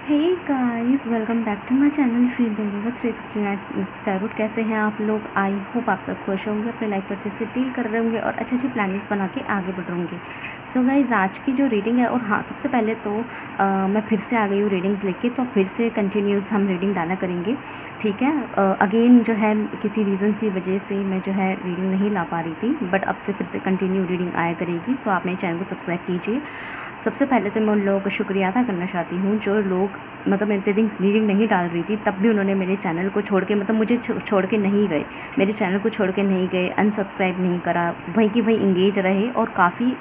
Hey guys, welcome back to my channel feel the universe 369 tarot. कैसे हैं आप लोग? आई होप आप सब खुश होंगे, अपने लाइफ पर अच्छे से डील कर रहे होंगे और अच्छी अच्छी प्लानिंग्स बना के आगे बढ़ रहे होंगे। सो गाइस, आज की जो रीडिंग है, और हाँ, सबसे पहले तो मैं फिर से आ गई हूँ रीडिंग्स लेके, तो फिर से कंटिन्यूस हम रीडिंग डाला करेंगे, ठीक है। अगेन जो है किसी रीज़न की वजह से मैं जो है रीडिंग नहीं ला पा रही थी, बट अब से फिर से कंटिन्यू रीडिंग आया करेगी। सो आप मेरे चैनल को सब्सक्राइब कीजिए। सबसे पहले तो मैं उन लोगों का शुक्रिया अदा करना चाहती हूँ जो लोग, मतलब मैं इतने दिन रीडिंग नहीं डाल रही थी, तब भी उन्होंने मेरे चैनल को छोड़ के, मतलब मुझे छोड़ के नहीं गए, मेरे चैनल को छोड़ के नहीं गए, अनसब्सक्राइब नहीं करा, वहीं की वहीं इंगेज रहे और काफ़ी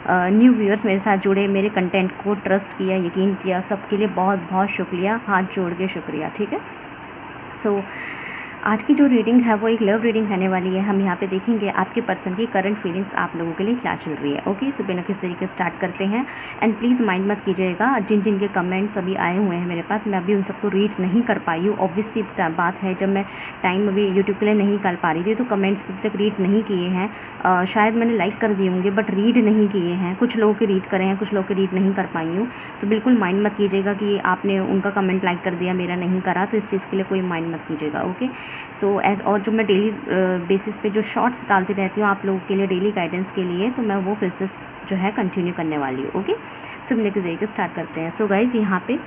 न्यू व्यूअर्स मेरे साथ जुड़े, मेरे कंटेंट को ट्रस्ट किया, यकीन किया। सबके लिए बहुत बहुत शुक्रिया, हाथ जोड़ के शुक्रिया, ठीक है। सो आज की जो रीडिंग है वो एक लव रीडिंग रहने वाली है। हम यहाँ पे देखेंगे आपके पर्सन की करंट फीलिंग्स आप लोगों के लिए क्या चल रही है। ओके, सो बिना किसी तरीके स्टार्ट करते हैं। एंड प्लीज़ माइंड मत कीजिएगा, जिन जिन के कमेंट्स अभी आए हुए हैं मेरे पास, मैं अभी उन सबको रीड नहीं कर पाई हूँ। ऑब्वियस सी बात है, जब मैं टाइम अभी यूट्यूब के लिए नहीं निकाल पा रही थी तो कमेंट्स अभी तक रीड नहीं किए हैं। शायद मैंने लाइक कर दिए होंगे बट रीड नहीं किए हैं। कुछ लोगों के रीड करे हैं, कुछ लोगों के रीड नहीं कर पाई हूँ। तो बिल्कुल माइंड मत कीजिएगा कि आपने उनका कमेंट लाइक कर दिया, मेरा नहीं करा, तो इस चीज़ के लिए कोई माइंड मत कीजिएगा। ओके, सो एज और जो मैं डेली बेसिस पे जो शॉर्ट्स डालती रहती हूँ आप लोगों के लिए डेली गाइडेंस के लिए, तो मैं वो प्रोसेस जो है कंटिन्यू करने वाली हूँ। ओके, सो मिलने के जरिए स्टार्ट करते हैं। सो गाइज़, यहाँ पे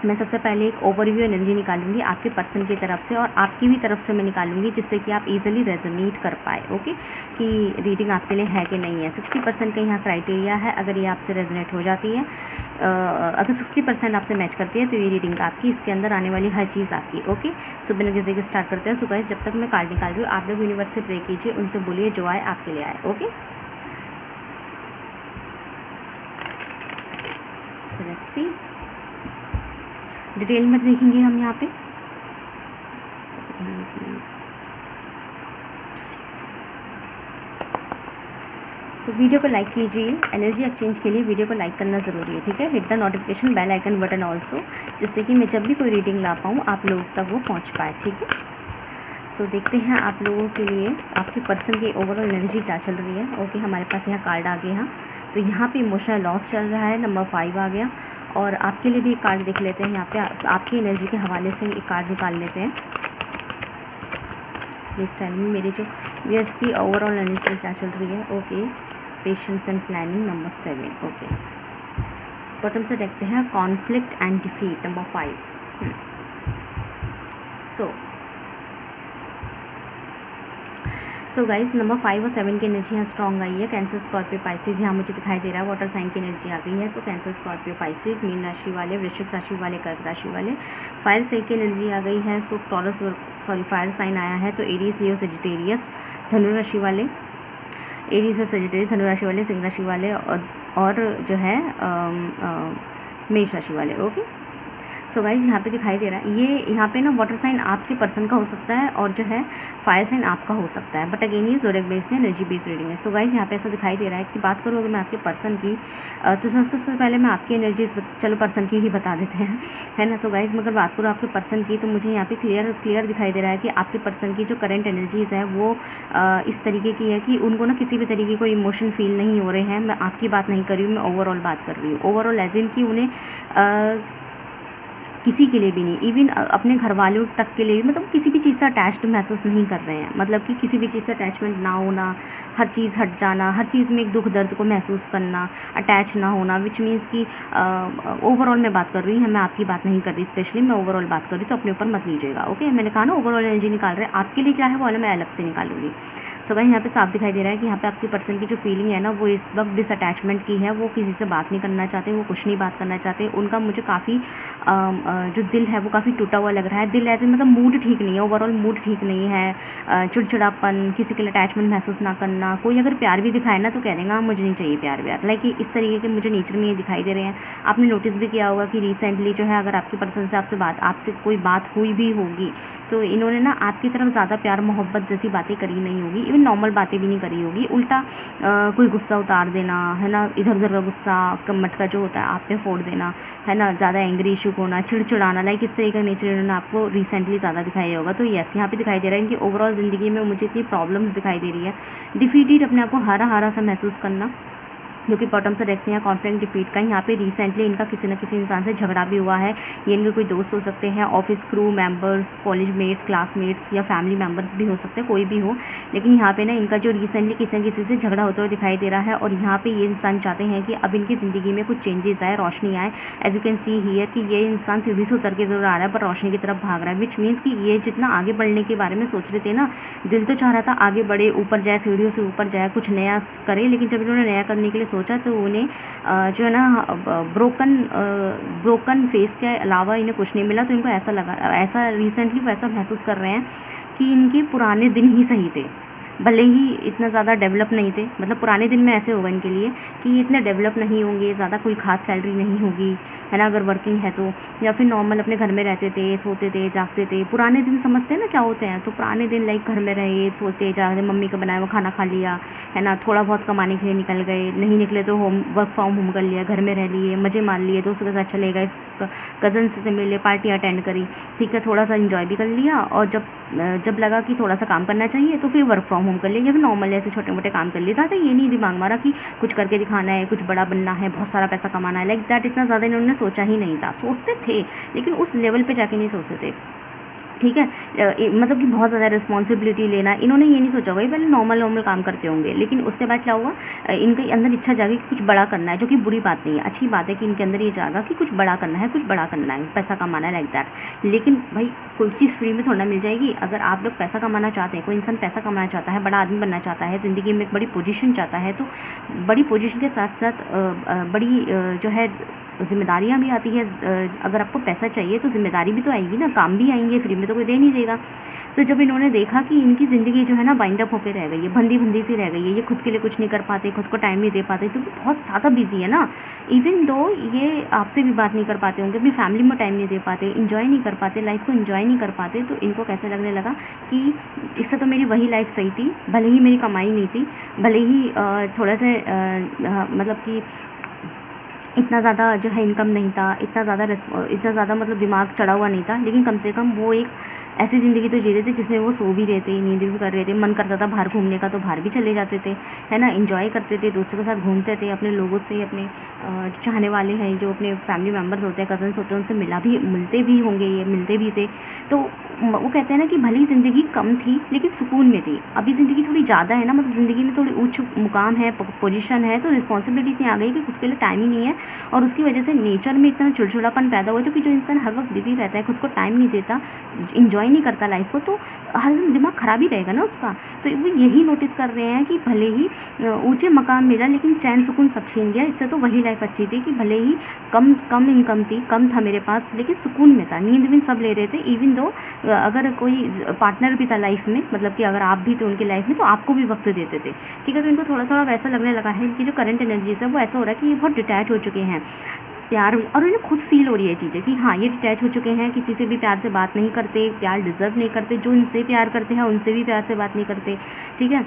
मैं सबसे पहले एक ओवरव्यू एनर्जी निकालूंगी आपके पर्सन की तरफ से, और आपकी भी तरफ से मैं निकालूंगी, जिससे कि आप इजीली रेजोनेट कर पाए। ओके, कि रीडिंग आपके लिए है कि नहीं है। 60% का यहाँ क्राइटेरिया है, अगर ये आपसे रेजोनेट हो जाती है, अगर 60% आपसे मैच करती है तो ये रीडिंग आपकी, इसके अंदर आने वाली हर चीज़ आपकी। ओके, सो बिना किसी के स्टार्ट करते हैं। सो गाइस, जब तक मैं कार्ड निकाल रही हूँ आप लोग यूनिवर्स से प्रे कीजिए, उनसे बोलिए जो आए आपके लिए आए। Okay, so let's C, detail में देखेंगे हम यहाँ पे। सो वीडियो को लाइक कीजिए, एनर्जी एक्सचेंज के लिए वीडियो को लाइक करना ज़रूरी है, ठीक है। Hit the notification bell icon button also, जिससे कि मैं जब भी कोई रीडिंग ला पाऊँ आप लोगों तक वो पहुँच पाए, ठीक है। सो देखते हैं आप लोगों के लिए आपके पर्सन की ओवरऑल एनर्जी क्या चल रही है। ओके, हमारे पास यहाँ कार्ड आ गया, तो यहाँ पे इमोशनल लॉस चल रहा है, नंबर 5 आ गया। और आपके लिए भी एक कार्ड देख लेते हैं यहाँ पे, आपकी एनर्जी के हवाले से एक कार्ड निकाल लेते हैं। प्लीज़ टेल मी मेरे जो व्यूअर्स की ओवरऑल एनर्जी क्या चल रही है। Okay, patience and planning, number 7। Okay, bottom से डेक से है conflict and defeat, number 5। So guys, number 5 और 7 की एनर्जी यहाँ स्ट्रॉन्ग आई है। कैंसर, स्कॉर्पियो, पाइसिस यहाँ मुझे दिखाई दे रहा है। वाटर साइन की एनर्जी आ गई है। सो कैंसर, स्कॉर्पियो, पाइसिस, मीन राशि वाले, वृश्चिक राशि वाले, कर्क राशि वाले। फायर साइन की एनर्जी आ गई है। सो टॉरस, सॉरी, फायर साइन आया है, तो एरीज, लियो, सेजिटेरियस, धनु राशि वाले, एरीज और सेजिटेरियस, धनु राशि वाले, सिंह राशि वाले, और जो है मेष राशि वाले। ओके, सो गाइज, यहाँ पे दिखाई दे रहा है, ये यहाँ पे ना वाटर साइन आपके पर्सन का हो सकता है और जो है फायर साइन आपका हो सकता है, बट अगेन ये ज़ोडिएक बेस्ड है, एनर्जी बेस्ड रीडिंग है। सो गाइज, यहाँ पे ऐसा दिखाई दे रहा है कि बात करूँ अगर मैं आपके पर्सन की, तो सबसे पहले मैं आपकी एनर्जीज, चलो पर्सन की ही बता देते हैं, है ना। तो गाइज, मगर बात करूँ आपके पर्सन की, तो मुझे यहाँ पे क्लियर दिखाई दे रहा है कि आपके पर्सन की जो करंट एनर्जीज़ है वो इस तरीके की है कि उनको ना किसी भी तरीके कोई इमोशन फील नहीं हो रहे हैं। मैं आपकी बात नहीं कर रही हूँ, मैं ओवरऑल बात कर रही हूँ। ओवरऑल एज इन कि उन्हें किसी के लिए भी नहीं, इवन अपने घर वालों तक के लिए भी, मतलब किसी भी चीज़ से अटैच्ड महसूस नहीं कर रहे हैं। मतलब कि किसी भी चीज़ से अटैचमेंट ना होना, हर चीज़ हट जाना, हर चीज़ में एक दुख दर्द को महसूस करना, अटैच ना होना, विच मीन्स कि ओवरऑल मैं बात कर रही हूँ, मैं आपकी बात नहीं कर रही, स्पेशली मैं ओवरऑल बात कर रही हूँ, तो अपने ऊपर मत लीजिएगा। ओके, मैंने कहा ना ओवरऑल एनर्जी निकाल रहे हैं, आपके लिए क्या है वो वाला मैं अलग से निकालूंगी। सो गाइस, यहाँ पे साफ दिखाई दे रहा है कि यहाँ पे आपके पर्सन की जो फीलिंग है ना, वो इस वक्त डिसअटैचमेंट की है। वो किसी से बात नहीं करना चाहते, वो कुछ नहीं बात करना चाहते। उनका मुझे काफ़ी जो दिल है वो काफ़ी टूटा हुआ लग रहा है। दिल ऐसे, मतलब मूड ठीक नहीं है, ओवरऑल मूड ठीक नहीं है। चिड़चिड़ापन, किसी के लिए अटैचमेंट महसूस ना करना। कोई अगर प्यार भी दिखाए ना तो कह देगा मुझे नहीं चाहिए प्यार व्यार, लाइक इस तरीके के मुझे नेचर में ये दिखाई दे रहे हैं। आपने नोटिस भी किया होगा कि रिसेंटली जो है, अगर आपके पर्सन से आपसे कोई बात हुई भी होगी तो इन्होंने ना आपकी तरफ ज़्यादा प्यार मोहब्बत जैसी बातें करी नहीं होगी, इवन नॉर्मल बातें भी नहीं करी होगी। उल्टा कोई गुस्सा उतार देना, है ना, इधर उधर का गुस्सा, मटका जो होता है आप पे फोड़ देना, है ना, ज़्यादा एंग्री इशू होना, चिड़चिड़ाना, लाइक इस तरह का नेचर इन्होंने आपको रिसेंटली ज़्यादा दिखाया होगा। तो यस, यहाँ पे दिखाई दे रहा है इनकी ओवरऑल ज़िंदगी में मुझे इतनी प्रॉब्लम्स दिखाई दे रही है। डिफीटेड, अपने आप को हारा हारा सा महसूस करना, जो कि बॉटम से डेक्स या कॉन्फ्लिक्ट डिफीट का। यहाँ पे रिसेंटली इनका किसी न किसी इंसान से झगड़ा भी हुआ है। ये इनके कोई दोस्त हो सकते हैं, office crew members, college mates, classmates या फैमिली मेंबर्स भी हो सकते हैं, कोई भी हो। लेकिन यहाँ पे ना इनका जो रिसेंटली किसी न किसी से झगड़ा होता हुआ दिखाई दे रहा है और यहाँ पे ये इंसान चाहते हैं कि अब इनकी ज़िंदगी में कुछ चेंजेस आए, रोशनी आए। As you can see here कि ये इंसान सीढ़ी से उतर के ज़रूर आ रहा है पर रोशनी की तरफ भाग रहा है, विच मीन्स कि ये जितना आगे बढ़ने के बारे में सोच रहे थे ना, दिल तो चाह रहा था आगे बढ़े, ऊपर जाए, सीढ़ियों से ऊपर जाए, कुछ नया करे। लेकिन जब इन्होंने नया करने के लिए सोचा तो उन्हें जो है ना ब्रोकन फेस के अलावा इन्हें कुछ नहीं मिला। तो इनको ऐसा लगा, ऐसा रिसेंटली वो ऐसा महसूस कर रहे हैं कि इनके पुराने दिन ही सही थे, भले ही इतना ज़्यादा डेवलप नहीं थे। मतलब पुराने दिन में ऐसे होगा इनके लिए कि ये इतने डेवलप नहीं होंगे, ज़्यादा कोई खास सैलरी नहीं होगी, है ना, अगर वर्किंग है तो, या फिर नॉर्मल अपने घर में रहते थे, सोते थे, जागते थे। पुराने दिन समझते हैं ना क्या होते हैं, तो पुराने दिन लाइक घर में रहे, सोते जागते, मम्मी का बनाया हुआ खाना खा लिया, है ना, थोड़ा बहुत कमाने के लिए निकल गए, नहीं निकले तो वर्क फ्रॉम होम कर लिया, घर में रह लिए, मज़े मार लिए, दोस्तों के साथ चले गए, कज़न से मिले, पार्टी अटेंड करी, ठीक है, थोड़ा सा इन्जॉय भी कर लिया। और जब लगा कि थोड़ा सा काम करना चाहिए तो फिर वर्क फ्रॉम होम कर लिया, या फिर नॉर्मल ऐसे छोटे मोटे काम कर लिए। ज़्यादा ये नहीं दिमाग मारा कि कुछ करके दिखाना है, कुछ बड़ा बनना है, बहुत सारा पैसा कमाना है, लाइक दैट इतना ज़्यादा इन्होंने सोचा ही नहीं था। सोचते थे लेकिन उस लेवल पे जाके नहीं सोचते थे, ठीक है। मतलब कि बहुत ज़्यादा रिस्पॉन्सिबिलिटी लेना, इन्होंने ये नहीं सोचा होगा, ये पहले नॉर्मल काम करते होंगे। लेकिन उसके बाद क्या हुआ, इनके अंदर इच्छा जागी कि कुछ बड़ा करना है, जो कि बुरी बात नहीं है, अच्छी बात है कि इनके अंदर ये जागा कि कुछ बड़ा करना है, कुछ बड़ा करना है, पैसा कमाना है, लाइक दैट। लेकिन भाई कोई चीज़ फ्री में थोड़ा ना मिल जाएगी। अगर आप लोग पैसा कमाना चाहते हैं, कोई इंसान पैसा कमाना चाहता है, बड़ा आदमी बनना चाहता है, ज़िंदगी में एक बड़ी पोजीशन चाहता है, तो बड़ी पोजीशन के साथ साथ बड़ी जो है ज़िम्मेदारियाँ भी आती है। अगर आपको पैसा चाहिए तो ज़िम्मेदारी भी तो आएगी ना, काम भी आएंगे, फ्री में तो कोई दे नहीं देगा। तो जब इन्होंने देखा कि इनकी ज़िंदगी जो है ना बाइंड अप होकर रह गई है, बंदी सी रह गई है, ये खुद के लिए कुछ नहीं कर पाते, खुद को टाइम नहीं दे पाते, क्योंकि बहुत ज़्यादा बिजी है ना। इवन दो ये आपसे भी बात नहीं कर पाते होंगे, अपनी फैमिली में टाइम नहीं दे पाते, इन्जॉय नहीं कर पाते, लाइफ को इन्जॉय नहीं कर पाते, तो इनको कैसे लगने लगा कि इससे तो मेरी वही लाइफ सही थी, भले ही मेरी कमाई नहीं थी, भले ही थोड़ा सा मतलब कि इतना ज़्यादा जो है इनकम नहीं था, इतना ज़्यादा मतलब दिमाग चढ़ा हुआ नहीं था, लेकिन कम से कम वो एक ऐसी ज़िंदगी तो जी रहे थे जिसमें वो सो भी रहे थे, नींद भी कर रहे थे, मन करता था बाहर घूमने का तो बाहर भी चले जाते थे, है ना, एंजॉय करते थे, दोस्तों के साथ घूमते थे, अपने लोगों से, अपने चाहने वाले हैं, जो अपने फैमिली मेम्बर्स होते हैं, कज़न्स होते हैं, उनसे मिलते भी होंगे, ये मिलते भी थे। तो वो कहते हैं ना कि भली ज़िंदगी कम थी लेकिन सुकून में थी। अभी ज़िंदगी थोड़ी ज़्यादा है ना, मतलब ज़िंदगी में थोड़ी उच्च मुकाम है, पोजीशन है, तो रिस्पॉन्सिबिलिटी इतनी आ गई कि खुद के लिए टाइम ही नहीं है। और उसकी वजह से नेचर में इतना चिड़चिड़ापन पैदा हुआ, क्योंकि जो इंसान हर वक्त बिजी रहता है, खुद को टाइम नहीं देता, इंजॉय नहीं करता लाइफ को, तो हर दिमाग ख़राब ही रहेगा ना उसका। तो वो यही नोटिस कर रहे हैं कि भले ही ऊँचे मकाम मिला लेकिन चैन सुकून सब छीन गया। इससे तो वही लाइफ अच्छी थी कि भले ही कम इनकम थी, कम था मेरे पास, लेकिन सुकून में था, नींद भी सब ले रहे थे। इवन दो अगर कोई पार्टनर भी था लाइफ में, मतलब कि अगर आप भी थे उनकी लाइफ में, तो आपको भी वक्त देते थे, ठीक है। तो इनको थोड़ा थोड़ा वैसा लगने लगा है, इनकी जो करंट एनर्जीज है वो ऐसा हो रहा है कि ये बहुत डिटैच हो चुके हैं प्यार, और इन्हें खुद फील हो रही है चीज़ें कि हाँ ये डिटैच हो चुके हैं, किसी से भी प्यार से बात नहीं करते, प्यार डिज़र्व नहीं करते, जो इनसे प्यार करते हैं उनसे भी प्यार से बात नहीं करते, ठीक है।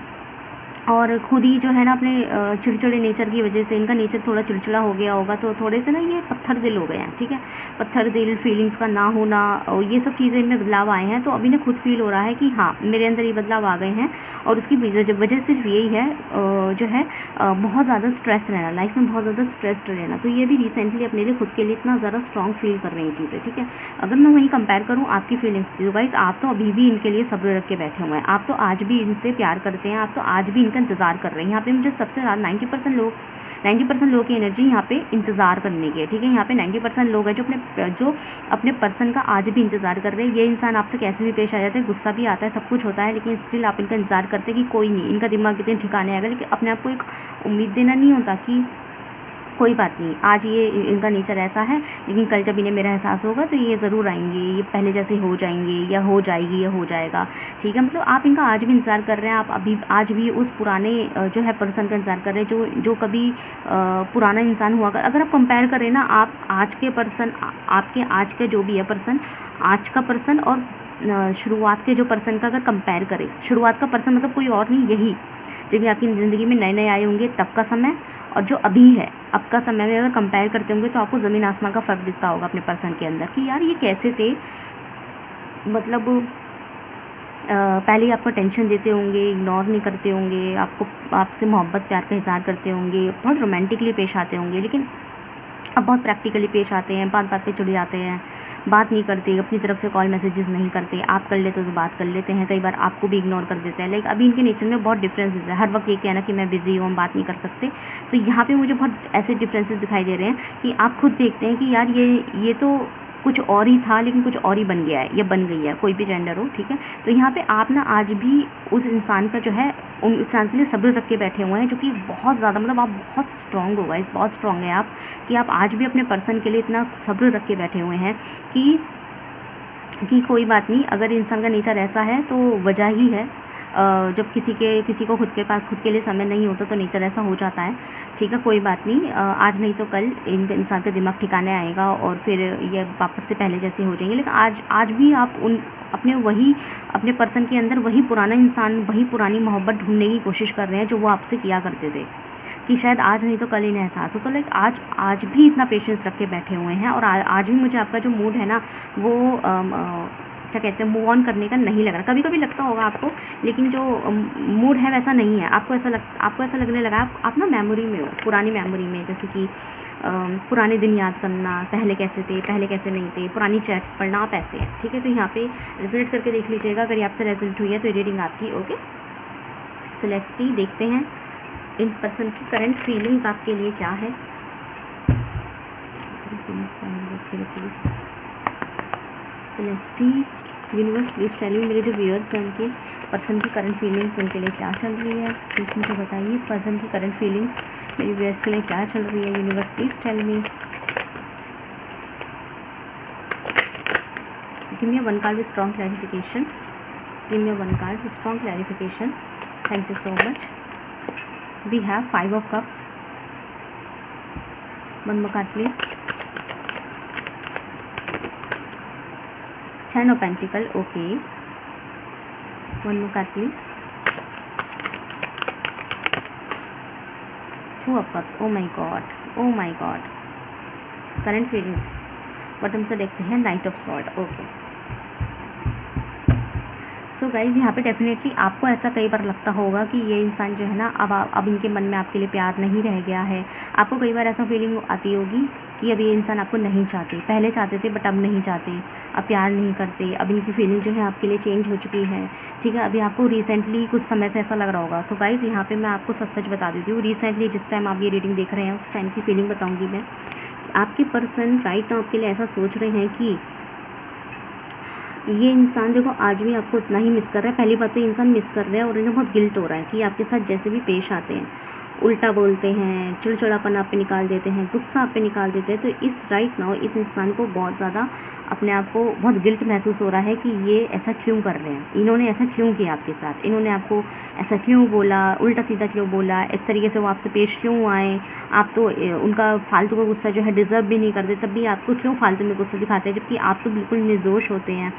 और खुद ही जो है ना अपने चिड़चिड़े नेचर की वजह से, इनका नेचर थोड़ा चिड़चिड़ा हो गया होगा, तो थोड़े से ना ये पत्थर दिल हो गए हैं, ठीक है। पत्थर दिल, फीलिंग्स का ना होना, और ये सब चीज़ें इनमें बदलाव आए हैं। तो अभी इन्हें खुद फील हो रहा है कि हाँ मेरे अंदर ये बदलाव आ गए हैं, और उसकी वजह सिर्फ यही है जो है बहुत ज़्यादा स्ट्रेस रहना, लाइफ में बहुत ज़्यादा स्ट्रेस्ड रहना। तो ये भी रिसेंटली अपने लिए, खुद के लिए इतना ज़्यादा स्ट्रॉन्ग फील कर रही हैं चीज़ें, ठीक है। अगर मैं वहीं कंपेयर करूँ आपकी फीलिंग्स थी, तो गाइस आप तो अभी भी इनके लिए सब्र रख के बैठे हुए हैं, आप तो आज भी इनसे प्यार करते हैं, आप तो आज भी इनका इंतज़ार कर रहे हैं। यहाँ पे मुझे सबसे ज़्यादा 90% लोगों की एनर्जी यहाँ पे इंतज़ार करने की है, ठीक है। यहाँ पे 90% लोग हैं जो अपने पर्सन का आज भी इंतज़ार कर रहे हैं। ये इंसान आपसे कैसे भी पेश आ जाते हैं, गुस्सा भी आता है, सब कुछ होता है, लेकिन स्टिल आप इनका इंतज़ार करते हैं कि कोई नहीं, इनका दिमाग कितने ठिकाने आएगा। लेकिन अपने आप को एक उम्मीद देना नहीं होता कि कोई बात नहीं, आज ये इनका नेचर ऐसा है, लेकिन कल जब इन्हें मेरा एहसास होगा तो ये ज़रूर आएंगे, ये पहले जैसे हो जाएंगे, या हो जाएगी, या हो जाएगा, ठीक है। मतलब आप इनका आज भी इंतज़ार कर रहे हैं, आप अभी आज भी उस पुराने जो है पर्सन का इंतज़ार कर रहे हैं, जो कभी पुराना इंसान हुआ। अगर आप कंपेयर करें ना, आप आज के पर्सन, आपके आज के जो भी है पर्सन, आज का पर्सन और शुरुआत के जो पर्सन का अगर कंपेयर करें, शुरुआत का पर्सन मतलब कोई और नहीं, यही जब भी आपकी ज़िंदगी में नए आए होंगे तब का समय, और जो अभी है अब का समय में अगर कंपेयर करते होंगे तो आपको ज़मीन आसमान का फ़र्क दिखता होगा अपने पर्सन के अंदर, कि यार ये कैसे थे, मतलब पहले ही आपको टेंशन देते होंगे, इग्नोर नहीं करते होंगे, आपसे मोहब्बत प्यार का इज़हार करते होंगे, बहुत रोमांटिकली पेश आते होंगे, लेकिन अब बहुत प्रैक्टिकली पेश आते हैं, बात बात पे चिढ़ जाते हैं, बात नहीं करते, अपनी तरफ से कॉल मैसेजेस नहीं करते, आप कर लेते तो बात कर लेते हैं, कई बार आपको भी इग्नोर कर देते हैं। लाइक अभी इनके नेचर में बहुत डिफरेंसेस है, हर वक्त ये कहना कि मैं बिज़ी हूँ, हम बात नहीं कर सकते। तो यहाँ पे मुझे बहुत ऐसे डिफरेंसेस दिखाई दे रहे हैं कि आप खुद देखते हैं कि यार ये तो कुछ और ही था, लेकिन कुछ और ही बन गया है या बन गई है, कोई भी जेंडर हो, ठीक है। तो यहाँ पे आप ना आज भी उस इंसान का जो है, उन इंसान के लिए सब्र रख के बैठे हुए हैं, जो कि बहुत ज़्यादा, मतलब आप बहुत स्ट्रॉन्ग हो गाइस, बहुत स्ट्रॉन्ग है आप, कि आप आज भी अपने पर्सन के लिए इतना सब्र रख के बैठे हुए हैं कि कोई बात नहीं, अगर इंसान का नेचर ऐसा है तो वजह ही है। जब किसी को खुद के लिए समय नहीं होता तो नेचर ऐसा हो जाता है, ठीक है, कोई बात नहीं। आज नहीं तो कल इंसान का दिमाग ठिकाने आएगा और फिर ये वापस से पहले जैसे हो जाएंगे। लेकिन आज भी आप अपने पर्सन के अंदर वही पुराना इंसान, वही पुरानी मोहब्बत ढूंढने की कोशिश कर रहे हैं जो वो आपसे किया करते थे, कि शायद आज नहीं तो कल इन्हें एहसास हो। तो लाइक आज भी इतना पेशेंस रख के बैठे हुए हैं, और आज भी मुझे आपका जो मूड है ना वो क्या कहते हैं, मूव ऑन करने का नहीं लग रहा। कभी कभी लगता होगा आपको, लेकिन जो मूड है वैसा नहीं है। आपको ऐसा लगने लगा आप ना मेमोरी में हो, पुरानी मेमोरी में, जैसे कि पुराने दिन याद करना, पहले कैसे थे, पहले कैसे नहीं थे, पुरानी चैट्स पढ़ना, आप ऐसे हैं, ठीक है। तो यहाँ पे रिजल्ट करके देख लीजिएगा, अगर ये आपसे रिजल्ट हुई है तो रीडिंग आपकी ओके। सो लेट्स सी, देखते हैं इन पर्सन की करंट फीलिंग्स आपके लिए क्या है। Please, so let's see, universe please tell me, मेरे जो व्यूअर्स हैं उनके पर्सन की करंट फीलिंग्स उनके लिए क्या चल रही है, प्लीज़ मुझे बताइए। पर्सन की करंट फीलिंग्स मेरे व्यूअर्स के लिए क्या चल रही है, universe please tell me. Give me one card with strong clarification, give me one card with strong clarification, thank you so much. We have 5 of cups, one more card please, 10 of pentacle, okay, one more card please, 2 of cups, oh my god, current feelings, bottom से deck से है Knight of Swords, okay। So guys, यहाँ पे definitely आपको ऐसा कई बार लगता होगा कि ये इंसान जो है ना, अब इनके मन में आपके लिए प्यार नहीं रह गया है। आपको कई बार ऐसा फीलिंग आती होगी कि अब ये इंसान आपको नहीं चाहते, पहले चाहते थे बट अब नहीं चाहते, अब प्यार नहीं करते, अब इनकी फीलिंग जो है आपके लिए चेंज हो चुकी है, ठीक है। अभी आपको रिसेंटली कुछ समय से ऐसा लग रहा होगा। तो गाइज़, यहाँ पे मैं आपको सच बता देती हूँ, रिसेंटली जिस टाइम आप ये रीडिंग देख रहे हैं उस टाइम की फीलिंग बताऊँगी मैं। आपके पर्सन राइट नाउ आपके लिए ऐसा सोच रहे हैं कि ये इंसान देखो आज भी आपको उतना ही मिस कर रहा है। पहली बात तो इंसान मिस कर रहा है और इन्हें बहुत गिल्ट हो रहा है कि आपके साथ जैसे भी पेश आते हैं, उल्टा बोलते हैं, चिड़चिड़ापन आप पे निकाल देते हैं, गुस्सा आप पे निकाल देते हैं। तो इस राइट नाउ इस इंसान को बहुत ज़्यादा अपने आप को बहुत गिल्ट महसूस हो रहा है कि ये ऐसा क्यों कर रहे हैं, इन्होंने ऐसा क्यों किया आपके साथ, इन्होंने आपको ऐसा क्यों बोला, उल्टा सीधा क्यों बोला, इस तरीके से वो आपसे पेश क्यों आए। आप तो उनका फालतू का गुस्सा जो है डिज़र्व भी नहीं करते, तब भी आपको क्यों फालतू में गुस्सा दिखाते हैं, जबकि आप तो बिल्कुल निर्दोष होते हैं।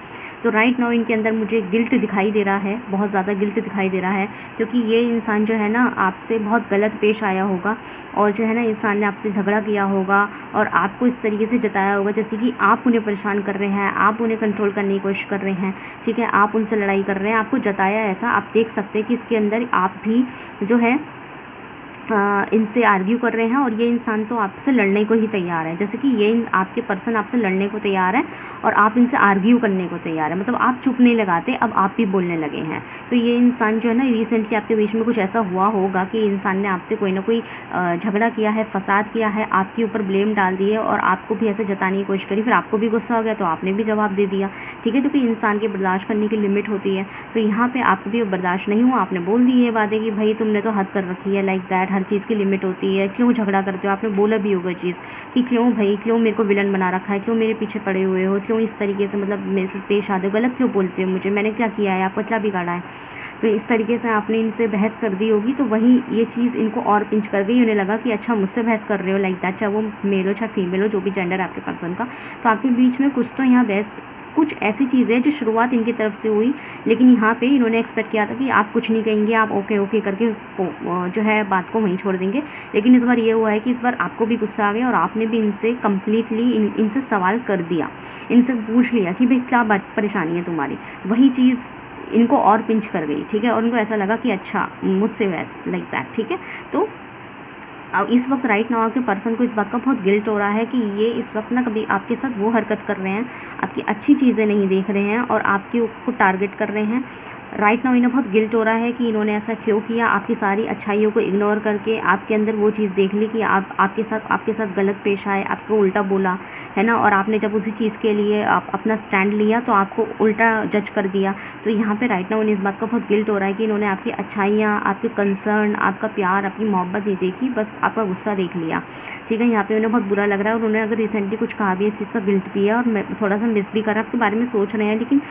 तो राइट नाउ इनके अंदर मुझे गिल्ट दिखाई दे रहा है, बहुत ज़्यादा गिल्ट दिखाई दे रहा है, क्योंकि ये इंसान जो है ना आपसे बहुत गलत पेश आया होगा, और जो है ना इंसान ने आपसे झगड़ा किया होगा और आपको इस तरीके से जताया होगा जैसे कि आप उन्हें परेशान कर रहे हैं, आप उन्हें कंट्रोल करने की कोशिश कर रहे हैं, ठीक है, आप उनसे लड़ाई कर रहे हैं, आपको जताया ऐसा। आप देख सकते हैं कि इसके अंदर आप भी जो है इनसे आर्ग्यू कर रहे हैं, और ये इंसान तो आपसे लड़ने को ही तैयार है। जैसे कि ये आपके पर्सन आपसे लड़ने को तैयार है और आप इनसे आर्ग्यू करने को तैयार है, मतलब आप चुप नहीं लगाते, अब आप भी बोलने लगे हैं। तो ये इंसान जो है ना, रिसेंटली आपके बीच में कुछ ऐसा हुआ होगा कि इंसान ने आपसे कोई ना कोई झगड़ा किया है, फसाद किया है, आपके ऊपर ब्लेम डाल दिए और आपको भी ऐसे जताने की कोशिश करी, फिर आपको भी गुस्सा हो गया तो आपने भी जवाब दे दिया, ठीक है। क्योंकि इंसान के बर्दाश्त करने की लिमिट होती है। तो यहाँ पर आपको भी बर्दाश्त नहीं हुआ, आपने बोल दी ये बातें कि भाई तुमने तो हद कर रखी है, लाइक दैट, हर चीज़ की लिमिट होती है, क्यों झगड़ा करते हो। आपने बोला भी होगा चीज़ कि क्यों भाई, क्यों मेरे को विलन बना रखा है, क्यों मेरे पीछे पड़े हुए हो, क्यों इस तरीके से मतलब मेरे से पेश आते हो, गलत क्यों बोलते हो मुझे, मैंने क्या किया है, आपको क्या बिगाड़ा है। तो इस तरीके से आपने इनसे बहस कर दी होगी, तो वही ये चीज़ इनको और पिंच कर गई। उन्हें लगा कि अच्छा मुझसे बहस कर रहे हो, लाइक दैट, चाहे वो मेल हो चाहे फीमेल हो, जो भी जेंडर आपके पर्सन का। तो आपके बीच में कुछ तो यहाँ बहस, कुछ ऐसी चीज़ें हैं जो शुरुआत इनकी तरफ से हुई, लेकिन यहाँ पे इन्होंने एक्सपेक्ट किया था कि आप कुछ नहीं कहेंगे, आप ओके ओके करके जो है बात को वहीं छोड़ देंगे। लेकिन इस बार ये हुआ है कि इस बार आपको भी गुस्सा आ गया और आपने भी इनसे कम्प्लीटली इनसे सवाल कर दिया, इनसे पूछ लिया कि भाई क्या बात परेशानी है तुम्हारी। वही चीज़ इनको और पिंच कर गई, ठीक है, और उनको ऐसा लगा कि अच्छा मुझसे वैसे लाइक दैट, ठीक है। तो अब इस वक्त राइट नाउ आपके पर्सन को इस बात का बहुत गिल्ट हो रहा है कि ये इस वक्त ना कभी आपके साथ वो हरकत कर रहे हैं, आपकी अच्छी चीज़ें नहीं देख रहे हैं और आपके को टारगेट कर रहे हैं। राइट नाउ इन्हें बहुत गिल्ट हो रहा है कि इन्होंने ऐसा क्यों किया, आपकी सारी अच्छाइयों को इग्नोर करके आपके अंदर वो चीज़ देख ली कि आपके साथ गलत पेश आए, आपको उल्टा बोला, है ना, और आपने जब उसी चीज़ के लिए आप अपना स्टैंड लिया तो आपको उल्टा जज कर दिया। तो यहाँ पे राइट नाउ इन्हें इस बात का बहुत गिल्ट हो रहा है कि इन्होंने आपकी अच्छाइयाँ, आपके कंसर्न, आपका प्यार, आपकी मोहब्बत नहीं देखी, बस आपका गुस्सा देख लिया, ठीक है। यहाँ पे उन्हें बहुत बुरा लग रहा है और उन्होंने अगर रिसेंटली कुछ कहा भी, इस चीज़ का गिल्ट भी है और मैं थोड़ा सा मिस भी कर रहा है, आपके बारे में सोच रहे हैं, लेकिन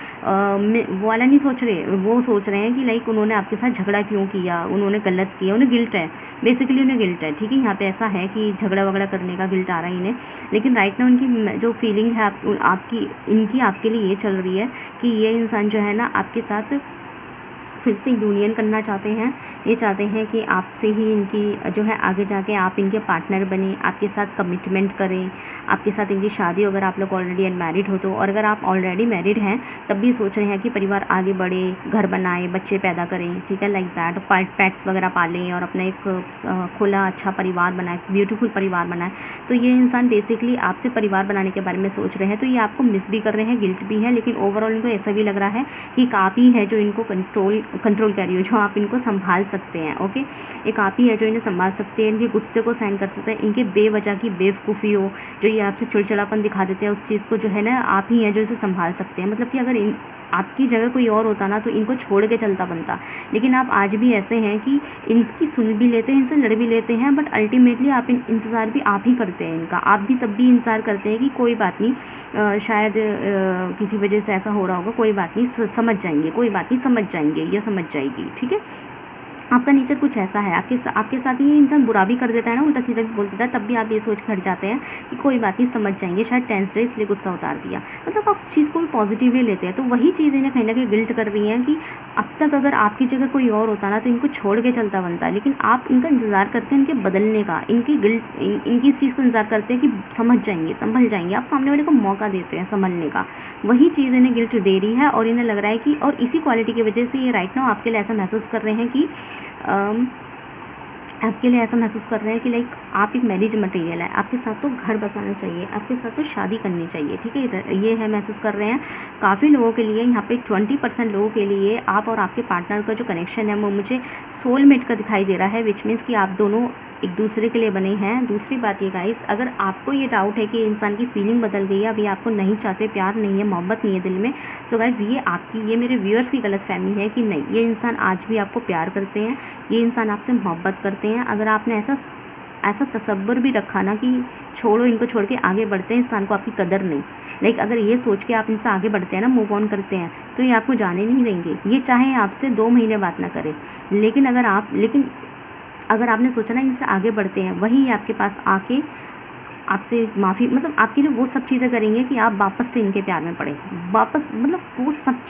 वो वाला नहीं सोच रहे, वो सोच रहे हैं कि लाइक उन्होंने आपके साथ झगड़ा क्यों किया, उन्होंने गलत किया, उन्हें गिल्ट है, बेसिकली उन्हें गिल्ट है, ठीक है। यहाँ पे ऐसा है कि झगड़ा वगड़ा करने का गिल्ट आ रहा है इन्हें, लेकिन राइट ना उनकी जो फीलिंग है आपकी इनकी आपके लिए ये चल रही है कि ये इंसान जो है ना आपके साथ फिर से यूनियन करना चाहते हैं। ये चाहते हैं कि आपसे ही इनकी जो है आगे जाके आप इनके पार्टनर बने, आपके साथ कमिटमेंट करें, आपके साथ इनकी शादी, अगर आप लोग ऑलरेडी अनमैरिड हो तो, और अगर आप ऑलरेडी मैरिड हैं तब भी सोच रहे हैं कि परिवार आगे बढ़े, घर बनाए, बच्चे पैदा करें, ठीक है, लाइक दैट, पेट्स वगैरह पालें और अपना एक खुला अच्छा परिवार बनाए, ब्यूटीफुल परिवार बनाए। तो ये इंसान बेसिकली आपसे परिवार बनाने के बारे में सोच रहे हैं। तो ये आपको मिस भी कर रहे हैं, गिल्ट भी है, लेकिन ओवरऑल इनको ऐसा भी लग रहा है कि आप ही है जो इनको कंट्रोल कर रही हो, जो आप इनको संभाल सकते हैं, ओके। एक आप ही है जो इन्हें संभाल सकते हैं, इनके गुस्से को सहन कर सकते हैं, इनके बेवजह की बेवकूफ़ी हो जो ये आपसे चिड़चिड़ापन दिखा देते हैं, उस चीज़ को जो है ना आप ही हैं जो इसे संभाल सकते हैं। मतलब कि अगर आपकी जगह कोई और होता ना तो इनको छोड़ के चलता बनता, लेकिन आप आज भी ऐसे हैं कि इनकी सुन भी लेते हैं, इनसे लड़ भी लेते हैं, बट अल्टीमेटली आप इंतज़ार भी आप ही करते हैं इनका, आप भी तब भी इंतज़ार करते हैं कि कोई बात नहीं, शायद किसी वजह से ऐसा हो रहा होगा, कोई बात नहीं, समझ जाएंगे, कोई बात नहीं, समझ जाएंगे या समझ जाएगी, ठीक है। आपका नेचर कुछ ऐसा है, आपके साथ ये इंसान बुरा भी कर देता है ना, उल्टा सीधा भी बोल देता है, तब भी आप ये सोच के हट जाते हैं कि कोई बात नहीं, समझ जाएंगे, शायद टेंस रहे इसलिए गुस्सा उतार दिया। मतलब आप उस चीज़ को भी पॉजिटिवली लेते हैं। तो वही चीज़ इन्हें कहीं ना कहीं गिल्ट कर रही हैं कि अब तक अगर आपकी जगह कोई और होता ना तो इनको छोड़ के चलता बनता है, लेकिन आप इनका इंतज़ार करते हैं इनके बदलने का, इनकी इस चीज़ का इंतज़ार करते हैं कि समझ जाएंगे, संभल जाएंगे, आप सामने वाले को मौका देते हैं संभलने का। वही चीज़ इन्हें गिल्ट दे रही है और इन्हें लग रहा है कि, और इसी क्वालिटी की वजह से ये राइट नाउ आपके लिए ऐसा महसूस कर रहे हैं कि आपके लिए ऐसा महसूस कर रहे हैं कि लाइक आप एक मैरिज मटेरियल है, आपके साथ तो घर बसाना चाहिए, आपके साथ तो शादी करनी चाहिए, ठीक है, ये है महसूस कर रहे हैं। काफ़ी लोगों के लिए यहाँ पे 20% लोगों के लिए आप और आपके पार्टनर का जो कनेक्शन है वो मुझे सोलमेट का दिखाई दे रहा है, विच मीन्स कि आप दोनों एक दूसरे के लिए बने हैं। दूसरी बात ये गाइस, अगर आपको ये डाउट है कि इंसान की फीलिंग बदल गई है, अभी आपको नहीं चाहते, प्यार नहीं है, मोहब्बत नहीं है दिल में, सो गाइस ये मेरे व्यूअर्स की गलतफहमी है कि नहीं, ये इंसान आज भी आपको प्यार करते हैं, ये इंसान आपसे मोहब्बत करते हैं। अगर आपने ऐसा तसव्वुर भी रखा ना कि छोड़ो, इनको छोड़ के आगे बढ़ते हैं, इंसान को आपकी कदर नहीं, लाइक अगर ये सोच के आप इनसे आगे बढ़ते हैं ना, मूव ऑन करते हैं, तो ये आपको जाने नहीं देंगे। ये चाहे आपसे 2 महीने बात ना करें, लेकिन अगर आपने सोचा ना इनसे आगे बढ़ते हैं, वही आपके पास आके आपसे माफ़ी, मतलब आपके लिए वो सब चीज़ें करेंगे कि आप वापस से इनके प्यार में पड़े, वापस, मतलब वो सब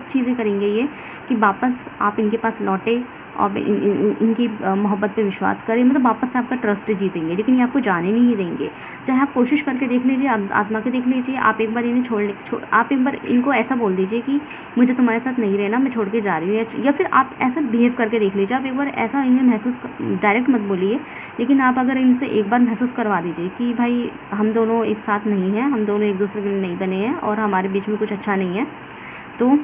चीज़ें करेंगे ये कि वापस आप इनके पास लौटे और इनकी मोहब्बत पे विश्वास करें, मतलब वापस से आपका ट्रस्ट जीतेंगे, लेकिन ये आपको जाने नहीं देंगे। चाहे आप कोशिश करके देख लीजिए, आप आजमा के देख लीजिए, आप एक बार इन्हें आप एक बार इनको ऐसा बोल दीजिए कि मुझे तुम्हारे साथ नहीं रहना, मैं छोड़ के जा रही हूँ, या फिर आप ऐसा बिहेव करके देख लीजिए। आप एक बार ऐसा इन्हें महसूस, डायरेक्ट मत बोलिए, लेकिन आप अगर इनसे एक बार महसूस करवा दीजिए कि भाई हम दोनों एक साथ नहीं हैं, हम दोनों एक दूसरे के लिए नहीं बने हैं और हमारे बीच में कुछ अच्छा नहीं है, तो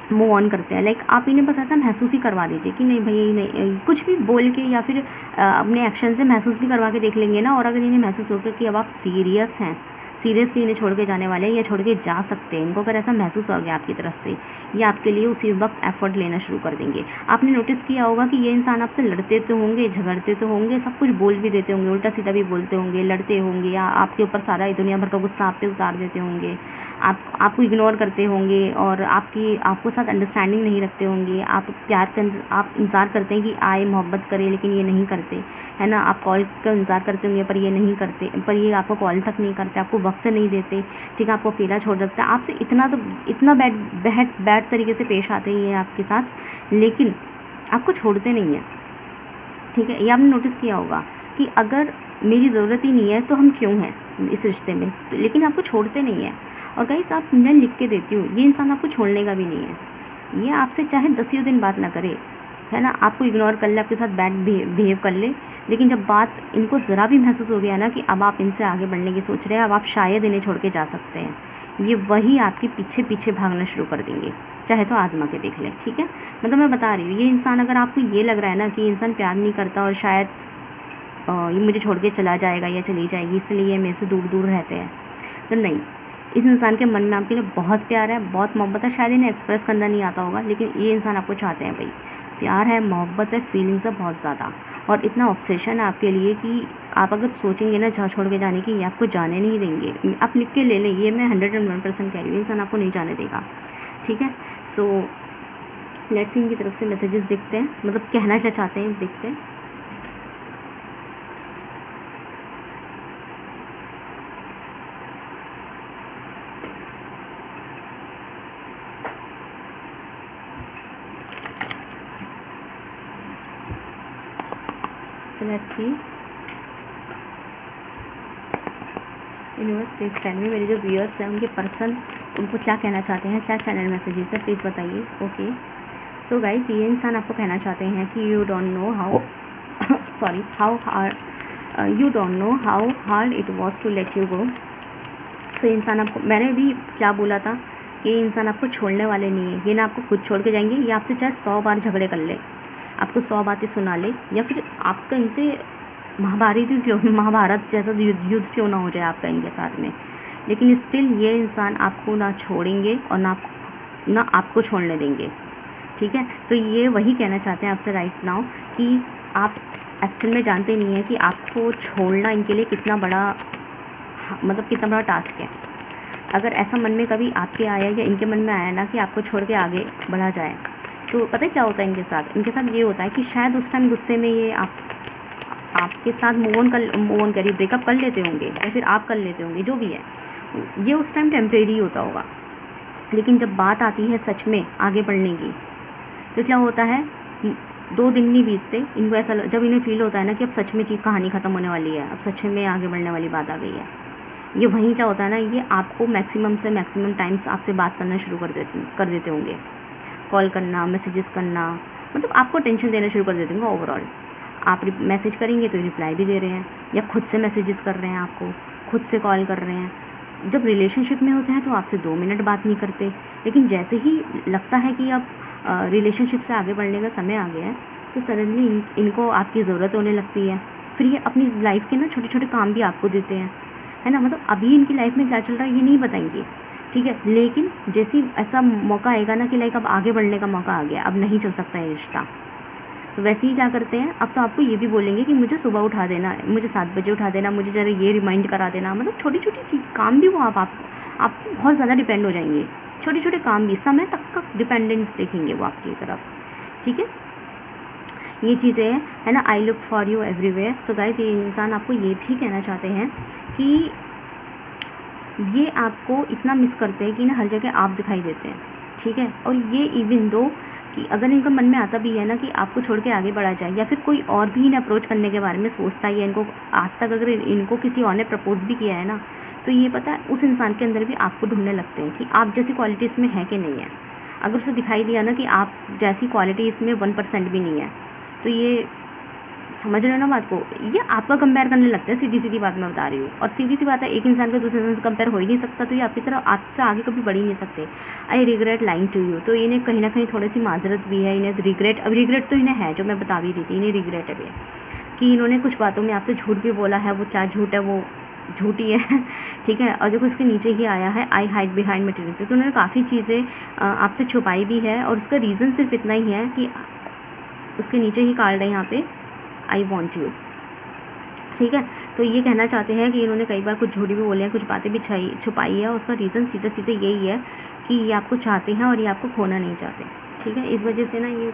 मूव ऑन करते हैं। लाइक आप इन्हें बस ऐसा महसूस ही करवा दीजिए कि नहीं भैया, नहीं, कुछ भी बोल के या फिर अपने एक्शन से महसूस भी करवा के देख लेंगे ना, और अगर इन्हें महसूस होगा कि अब आप सीरियस हैं, सीरियसली इन्हें छोड़ के जाने वाले हैं या छोड़ के जा सकते हैं, इनको अगर ऐसा महसूस हो गया आपकी तरफ से, ये आपके लिए उसी वक्त एफर्ट लेना शुरू कर देंगे। आपने नोटिस किया होगा कि ये इंसान आपसे लड़ते तो होंगे, झगड़ते तो होंगे, सब कुछ बोल भी देते होंगे, उल्टा सीधा भी बोलते होंगे, लड़ते होंगे, या आपके ऊपर सारा दुनिया भर का गुस्सा आप पे उतार देते होंगे, आपको इग्नोर करते होंगे और आपको साथ अंडरस्टैंडिंग नहीं रखते होंगे, आप इंतज़ार करते हैं कि आए मोहब्बत करे, लेकिन ये नहीं करते, है ना। आप कॉल का इंतज़ार करते होंगे पर ये नहीं करते, पर ये आपको कॉल तक नहीं करते, आपको वक्त नहीं देते, ठीक है, आपको अकेला छोड़ देता है, आपसे इतना बैड तरीके से पेश आते हैं ये आपके साथ, लेकिन आपको छोड़ते नहीं हैं, ठीक है। ये आपने नोटिस किया होगा कि अगर मेरी ज़रूरत ही नहीं है तो हम क्यों हैं इस रिश्ते में, तो लेकिन आपको छोड़ते नहीं हैं। और गाइस, आप मैं लिख के देती हूँ, ये इंसान आपको छोड़ने का भी नहीं है, ये आपसे चाहे 10 दिन बात ना करे, है ना, आपको इग्नोर कर ले, आपके साथ बैड बिहेव कर ले, लेकिन जब बात इनको ज़रा भी महसूस हो गया ना कि अब आप इनसे आगे बढ़ने की सोच रहे हैं, अब आप शायद इन्हें छोड़ के जा सकते हैं, ये वही आपके पीछे पीछे भागना शुरू कर देंगे। चाहे तो आजमा के देख लें, ठीक है। मतलब मैं बता रही हूँ, ये इंसान, अगर आपको ये लग रहा है ना कि इंसान प्यार नहीं करता और शायद ये मुझे छोड़ के चला जाएगा या चली जाएगी, इसलिए ये मेरे से दूर दूर रहते हैं, तो नहीं, इस इंसान के मन में आपके लिए बहुत प्यार है, बहुत मोहब्बत है। शायद इन्हें एक्सप्रेस करना नहीं आता होगा, लेकिन ये इंसान आपको चाहते हैं भाई, प्यार है, मोहब्बत है, फीलिंग्स है बहुत ज़्यादा, और इतना ऑब्सेशन है आपके लिए कि आप अगर सोचेंगे ना जहाँ छोड़ के जाने की, ये आपको जाने नहीं देंगे। आप लिख के ले लें, ये मैं 101% कह रही हूँ, इंसान आपको नहीं जाने देगा, ठीक है। सो लेट्स सी इनकी तरफ से मैसेजेस देखते हैं, मतलब कहना क्या चाहते हैं देखते हैं। So let's see. Universe please tell me, मेरे जो व्यूअर्स हैं उनके पर्सन उनको क्या कहना चाहते हैं, क्या चैनल मैसेजेस है, प्लीज़ बताइए। ओके, सो गाइस, ये इंसान आपको कहना चाहते हैं कि you don't know how sorry how hard you don't know how hard it was to let you go. So इंसान आपको, मैंने भी क्या बोला था कि ये इंसान आपको छोड़ने वाले नहीं है, ये ना आपको खुद छोड़ के जाएंगे, ये आपसे चाहे 100 बार झगड़े कर ले, आपको 100 बातें सुना ले, या फिर आपका इनसे महाभारत जैसा युद्ध क्यों ना हो जाए आपका इनके साथ में, लेकिन स्टिल ये इंसान आपको ना छोड़ेंगे और ना आपको छोड़ने देंगे, ठीक है। तो ये वही कहना चाहते हैं आपसे राइट नाउ कि आप एक्चुअल में जानते नहीं हैं कि आपको छोड़ना इनके लिए कितना बड़ा, मतलब कितना बड़ा टास्क है। अगर ऐसा मन में कभी आपके आया या इनके मन में आया ना कि आपको छोड़ के आगे बढ़ा जाए, तो पता है क्या होता है इनके साथ ये होता है कि शायद उस टाइम गुस्से में ये आपके साथ मूव ऑन करिए, ब्रेकअप कर लेते होंगे या फिर आप कर लेते होंगे, जो भी है, ये उस टाइम टेम्परेरी होता होगा। लेकिन जब बात आती है सच में आगे बढ़ने की, तो क्या होता है, 2 दिन नहीं बीतते, इनको ऐसा जब इन्हें फील होता है ना कि अब सच में कहानी ख़त्म होने वाली है, अब सच में आगे बढ़ने वाली बात आ गई है, ये वहीं क्या होता है ना, ये आपको मैक्सिमम से मैक्सिमम टाइम्स आपसे बात करना शुरू कर देते होंगे, कॉल करना, मैसेजेस करना, मतलब आपको टेंशन देना शुरू कर देते होंगे। ओवरऑल आप मैसेज करेंगे तो रिप्लाई भी दे रहे हैं, या खुद से मैसेजेस कर रहे हैं, आपको खुद से कॉल कर रहे हैं। जब रिलेशनशिप में होते हैं तो आपसे 2 मिनट बात नहीं करते, लेकिन जैसे ही लगता है कि अब रिलेशनशिप से आगे बढ़ने का समय आ गया है, तो सडनली इनको आपकी ज़रूरत होने लगती है। फिर ये अपनी लाइफ के ना छोटे छोटे काम भी आपको देते हैं, है ना, मतलब अभी इनकी लाइफ में क्या चल रहा है ये नहीं बताएंगे, ठीक है, लेकिन जैसे ऐसा मौका आएगा ना कि लाइक अब आगे बढ़ने का मौका आ गया, अब नहीं चल सकता है रिश्ता, तो वैसे ही क्या करते हैं, अब तो आपको ये भी बोलेंगे कि मुझे सुबह उठा देना, मुझे 7 बजे उठा देना, मुझे ज़रा ये रिमाइंड करा देना, मतलब छोटी छोटी सी काम भी वो आपको बहुत ज़्यादा डिपेंड हो जाएंगे, छोटे छोटे काम भी, समय तक का डिपेंडेंस देखेंगे वो आपकी तरफ, ठीक है। ये चीज़ें है ना, I look for you everywhere. So guys, ये इंसान आपको ये भी कहना चाहते हैं कि ये आपको इतना मिस करते हैं कि ना हर जगह आप दिखाई देते हैं, ठीक है। और ये इवन दो कि अगर इनका मन में आता भी है ना कि आपको छोड़ के आगे बढ़ा जाए, या फिर कोई और भी इन्हें अप्रोच करने के बारे में सोचता ही है, इनको आज तक अगर इनको किसी और ने प्रपोज भी किया है ना, तो ये पता है उस इंसान के अंदर भी आपको ढूंढने लगते हैं कि आप जैसी क्वालिटी इसमें है कि नहीं है। अगर उसे दिखाई दिया ना कि आप जैसी क्वालिटी इसमें 1% भी नहीं है, तो ये समझ रहे हो ना बात को, ये आपका कंपेयर करने लगता है, सीधी सीधी बात मैं बता रही हूँ। और सीधी सी बात है, एक इंसान का दूसरे इंसान से कंपेयर हो ही नहीं सकता, तो ये आपकी तरफ आपसे आगे कभी बढ़ ही नहीं सकते। I regret lying to you, तो इन्हें कहीं ना कहीं थोड़ी सी माजरत भी है, इन्हें रिग्रेट, अब रिग्रेट तो इन्हें है, जो मैं बता भी रही थी, इन्हें रिग्रेट है भी कि इन्होंने कुछ बातों में आपसे झूठ भी बोला है, वो क्या झूठ है, वो झूठी है, ठीक है। और देखो इसके नीचे ही आया है, आई हाइड बिहाइंड मटेरियल, तो उन्होंने काफ़ी चीज़ें आपसे छुपाई भी है, और उसका रीज़न सिर्फ इतना ही है कि उसके नीचे ही कार्ड है यहाँ पे, आई वॉन्ट यू, ठीक है। तो ये कहना चाहते हैं कि इन्होंने कई बार कुछ झूठी भी बोले हैं, कुछ बातें भी छुपाई है, उसका रीज़न सीधे सीधे यही है कि ये आपको चाहते हैं और ये आपको खोना नहीं चाहते, ठीक है। इस वजह से ना ये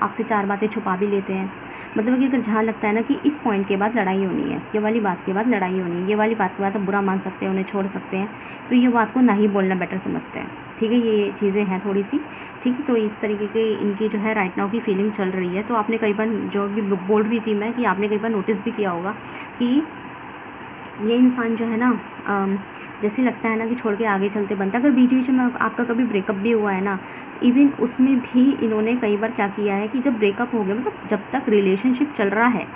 आपसे 4 बातें छुपा भी लेते हैं, मतलब कि अगर जहाँ लगता है ना कि इस पॉइंट के बाद लड़ाई होनी है, ये वाली बात के बाद लड़ाई होनी है, ये वाली बात के बाद आप बुरा मान सकते हैं, उन्हें छोड़ सकते हैं, तो ये बात को ना ही बोलना बेटर समझते हैं, ठीक है। ये चीज़ें हैं थोड़ी सी, ठीक है। तो इस तरीके के इनकी जो है राइट नाउ की फीलिंग चल रही है। तो आपने कई बार, जो भी बोल रही थी मैं, कि आपने कई बार नोटिस भी किया होगा कि ये इंसान जो है ना जैसे लगता है ना कि छोड़ के आगे चलते बनता है। अगर बीच बीच में आपका कभी ब्रेकअप भी हुआ है ना, इवन उसमें भी इन्होंने कई बार क्या किया है कि जब ब्रेकअप हो गया, मतलब जब तक रिलेशनशिप चल रहा है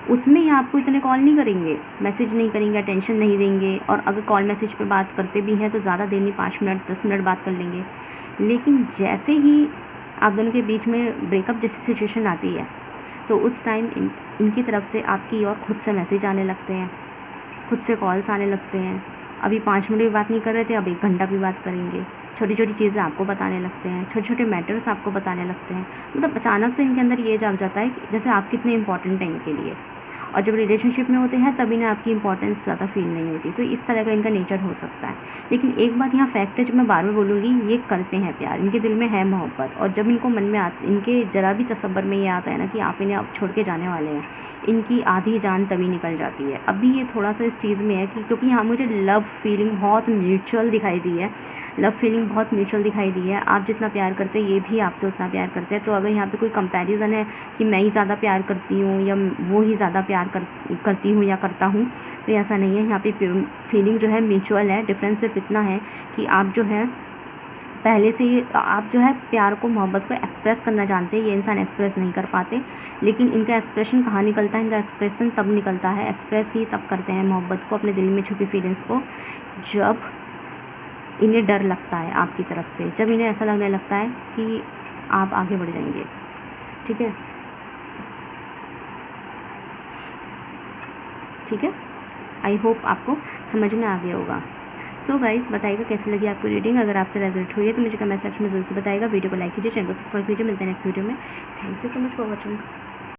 उसमें ही आपको इतने कॉल नहीं करेंगे, मैसेज नहीं करेंगे, अटेंशन नहीं देंगे, और अगर कॉल मैसेज पे बात करते भी हैं तो ज़्यादा देर नहीं, 5 मिनट 10 मिनट बात कर लेंगे। लेकिन जैसे ही आप दोनों के बीच में ब्रेकअप जैसी सिचुएशन आती है तो उस टाइम इनकी तरफ से आपकी और खुद से मैसेज आने लगते हैं, खुद से कॉल्स आने लगते हैं। अभी 5 मिनट भी बात नहीं कर रहे थे, अब 1 घंटा भी बात करेंगे। छोटी छोटी चीज़ें आपको बताने लगते हैं, छोटे छोटे मैटर्स आपको बताने लगते हैं। मतलब अचानक से इनके अंदर ये जाग जाता है कि जैसे आप कितने इंपॉर्टेंट हैं इनके लिए। और जब रिलेशनशिप में होते हैं तभी ना आपकी इंपॉर्टेंस ज़्यादा फील नहीं होती। तो इस तरह का इनका नेचर हो सकता है। लेकिन एक बात यहाँ फैक्ट है जो मैं बार बार बोलूँगी, ये करते हैं प्यार, इनके दिल में है मोहब्बत। और जब इनको मन में इनके ज़रा भी तसव्वुर में ये आता है ना कि आप इन्हें अब छोड़ के जाने वाले हैं, इनकी आधी जान तभी निकल जाती है। अभी ये थोड़ा सा इस चीज़ में है कि क्योंकि यहाँ मुझे लव फीलिंग बहुत म्यूचुअल दिखाई दी है, लव फीलिंग बहुत म्यूचुअल दिखाई दी है। आप जितना प्यार करते हैं ये भी आपसे उतना प्यार करते हैं। तो अगर यहाँ पे कोई कंपैरिजन है कि मैं ही ज़्यादा प्यार करती हूँ या वो ही ज़्यादा प्यार करती हूँ या करता हूँ, तो ऐसा नहीं है। यहाँ पे फीलिंग जो है म्यूचुअल है। डिफरेंस सिर्फ इतना है कि आप जो है पहले से ही आप जो है प्यार को, मोहब्बत को एक्सप्रेस करना जानते हैं, ये इंसान एक्सप्रेस नहीं कर पाते। लेकिन इनका एक्सप्रेशन कहाँ निकलता है? इनका एक्सप्रेशन तब निकलता है, एक्सप्रेस ही तब करते हैं मोहब्बत को, अपने दिल में छुपी फीलिंग्स को, जब इन्हें डर लगता है आपकी तरफ से, जब इन्हें ऐसा लगने लगता है कि आप आगे बढ़ जाएंगे। ठीक है, ठीक है। आई होप आपको समझ में आ गया होगा। सो गाइस, बताइएगा कैसी लगी आपको रीडिंग। अगर आपसे रेजल्ट हुई है तो मुझे कमेंट सेक्शन में जरूर से बताइएगा। वीडियो को लाइक कीजिए, चैनल को सब्सक्राइब कीजिए। मिलते हैं नेक्स्ट वीडियो में। Thank you so much for watching.